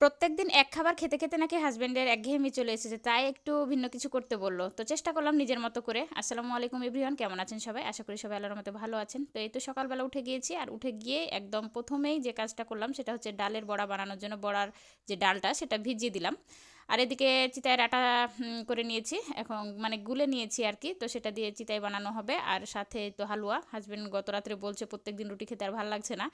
প্রত্যেকদিন এক খাবার খেতে, খেতে নাকি হাসব্যান্ডের একঘেয়েমি চলে এসেছে। তাই একটু ভিন্ন কিছু করতে বলল। তো চেষ্টা করলাম নিজের মতো করে। আসসালামু আলাইকুম এভরিওয়ান, কেমন আছেন সবাই? আশা করি সবাই আল্লাহর রহমতে ভালো আছেন। তো এই তো সকালবেলা উঠে গিয়েছি, আর উঠে গিয়ে একদম ১ম এই যে কাজটা করলাম সেটা হচ্ছে ডালের বড়া বানানোর জন্য বড়ার যে ডালটা সেটা ভিজিয়ে দিলাম। আর এদিকে চিতাইয়ের আটা করে নিয়েছি, এখন মানে গুলে নিয়েছি আরকি। তো সেটা দিয়ে চিতাই বানানো হবে। আর সাথে তো হালুয়া। হাসব্যান্ড গত রাত্রে বলছে প্রত্যেকদিন রুটি খেতে আর ভাল লাগছে না।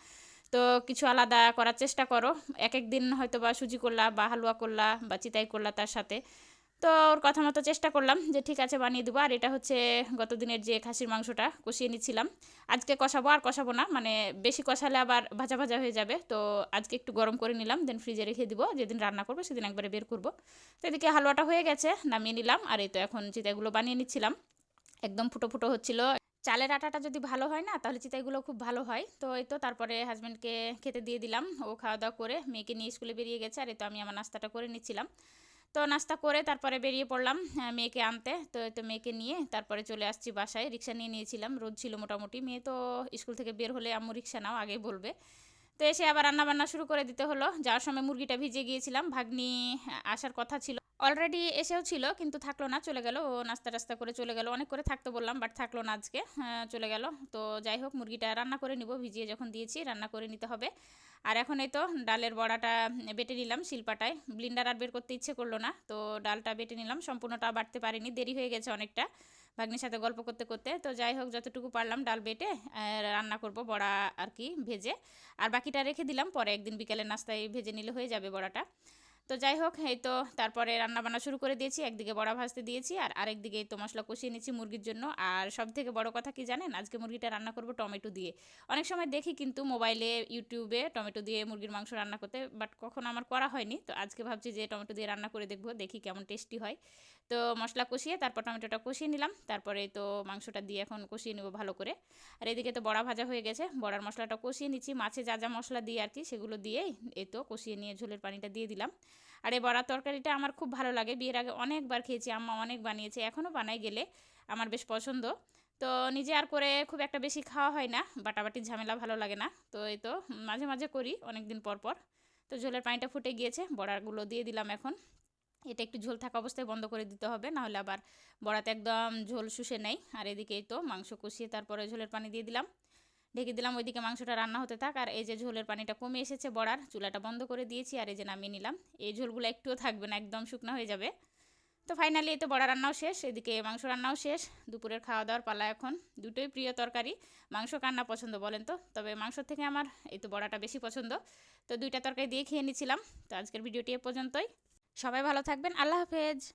তো কিছু আলাদা করার চেষ্টা করো। একেক দিন হয়তোবা সুজি করলা বা হালুয়া করলা বা চিতাই করলা তার সাথে। তো ওর কথা মতো চেষ্টা করলাম যে ঠিক আছে বানিয়ে দেবো। আর এটা হচ্ছে গত দিনের যে খাসির মাংসটা কষিয়ে নিচ্ছিলাম। আজকে কষাবো আর কষাবো না, মানে বেশি কষালে আবার ভাজা ভাজা হয়ে যাবে। তো আজকে একটু গরম করে নিলাম, দেন ফ্রিজে রেখে দিব, যেদিন রান্না করবো সেদিন একবারে বের করবো। তো এদিকে হালুয়াটা হয়ে গেছে, নামিয়ে নিলাম। আর এই তো এখন চিতাইগুলো বানিয়ে নিচ্ছিলাম। একদম ফুটো, ফুটো হচ্ছিল। চালের আটাটা যদি ভালো হয় না তাহলে চিতাইগুলো খুব ভালো হয়। তো এই তো তারপরে হাসব্যান্ডকে খেতে দিয়ে দিলাম। ও খাওয়া-দাওয়া করে মেয়েকে নিয়ে স্কুলে বেরিয়ে গেছে। আর এই তো আমি আমার নাস্তাটা করে নিচ্ছিলাম। তো নাস্তা করে তারপরে বেরিয়ে পড়লাম মেয়েকে আনতে। তো এই তো মেয়েকে নিয়ে তারপরে চলে আসছি বাসায়। রিক্সা নিয়ে নিয়েছিলাম। রোদ ছিল মোটামুটি। মেয়ে তো স্কুল থেকে বের হলে আম্মু রিক্সা নাও আগেই বলবে। তো এসে আবার রান্নাবান্না শুরু করে দিতে হলো। যাওয়ার সময় মুরগিটা ভিজিয়ে গিয়েছিলাম। ভাগ্নি আসার কথা ছিল। অলরেডি এসেও ছিল কিন্তু থাকলো না, চলে গেল। ও নাস্তা-টাস্তা করে চলে গেল। অনেক করে থাকতে বললাম বাট থাকলো না আজকে। চলে গেল। তো যাই হোক মুরগিটা রান্না করে নিব। ভিজিয়ে যখন দিয়েছি রান্না করে নিতে হবে। আর এখন এই তো ডালের বড়াটা বেটে নিলাম শিলপাটায়। ব্লেন্ডার আর বের করতে ইচ্ছে করলো না। তো ডালটা বেটে নিলাম। সম্পূর্ণটা বাটতে পারিনি। দেরি হয়ে গেছে অনেকটা। ভাগ্নির সাথে গল্প করতে, করতে। তো যাই হোক যতটুকু পারলাম ডাল বেটে রান্না করব বড়া আর কি ভেজে। আর বাকিটা রেখে দিলাম, পরে একদিন বিকেলের নাস্তায় ভেজে নিলে হয়ে যাবে বড়াটা। তো যাই হোক এই তো তারপরে রান্নাবান্না শুরু করে দিয়েছি। একদিকে বড়া ভাজতে দিয়েছি আর আরেকদিকে তো মশলা কষিয়ে নিচ্ছি মুরগির জন্য। আর সবথেকে বড় কথা কি জানেন, আজকে মুরগিটা রান্না করব টমেটো দিয়ে। অনেক সময় দেখি কিন্তু মোবাইলে ইউটিউবে টমেটো দিয়ে মুরগির মাংস রান্না করতে, বাট কখনো আমার করা হয়নি। তো আজকে ভাবছি যে টমেটো দিয়ে রান্না করে দেখবো, দেখি কেমন টেস্টি হয়। তো মশলা কষিয়ে তারপর টমেটোটা কষিয়ে নিলাম, তারপরে তো মাংসটা দিয়ে এখন কষিয়ে নেবো ভালো করে। আর এদিকে তো বড়া ভাজা হয়ে গেছে, বড়ার মশলাটা কষিয়ে নিচ্ছি। মাছে যা যা মশলা দিয়ে আর কি সেগুলো দিয়েই এই তো কষিয়ে নিয়ে ঝোলের পানিটা দিয়ে দিলাম। আর এই বড়া তরকারিটা আমার খুব ভালো লাগে। বিয়ের আগে অনেকবার খেয়েছি, আম্মা অনেক বানিয়েছে, এখনও বানাই গেলে। আমার বেশ পছন্দ। তো নিজে আর করে খুব একটা বেশি খাওয়া হয় না, বাটাবাটির ঝামেলা ভালো লাগে না। তো এই তো মাঝে মাঝে করি অনেক দিন পর পর। তো ঝোলের পানিটা ফুটে গিয়েছে, বড়াগুলো দিয়ে দিলাম এখন। এটা একটু ঝোল থাকা অবস্থায় বন্ধ করে দিতে হবে, নাহলে আবার বড়াতে একদম ঝোল শুষে নেয়। আর এদিকেই তো মাংস কষিয়ে তারপরে ঝোলের পানি দিয়ে দিলাম, ঢেকে দিলাম। ওইদিকে মাংসটা রান্না হতে থাক। আর এই যে ঝোলের পানিটা কমে এসেছে বড়ার, চুলাটা বন্ধ করে দিয়েছি। আর এই যে নামিয়ে নিলাম। এই ঝোলগুলো একটুও থাকবে না, একদম শুকনো হয়ে যাবে। তো ফাইনালি এই তো বড়া রান্নাও শেষ, এদিকে মাংস রান্নাও শেষ। দুপুরের খাওয়া দাওয়ার পালা এখন। দুটোই প্রিয় তরকারি। মাংস কার না পছন্দ বলেন তো? তবে মাংস থেকে আমার এই তো বড়াটা বেশি পছন্দ। তো দুইটা তরকারি দিয়ে খেয়ে নিচ্ছিলাম। তো আজকের ভিডিওটি এ পর্যন্তই। সবাই ভালো থাকবেন। আল্লাহ হাফেজ।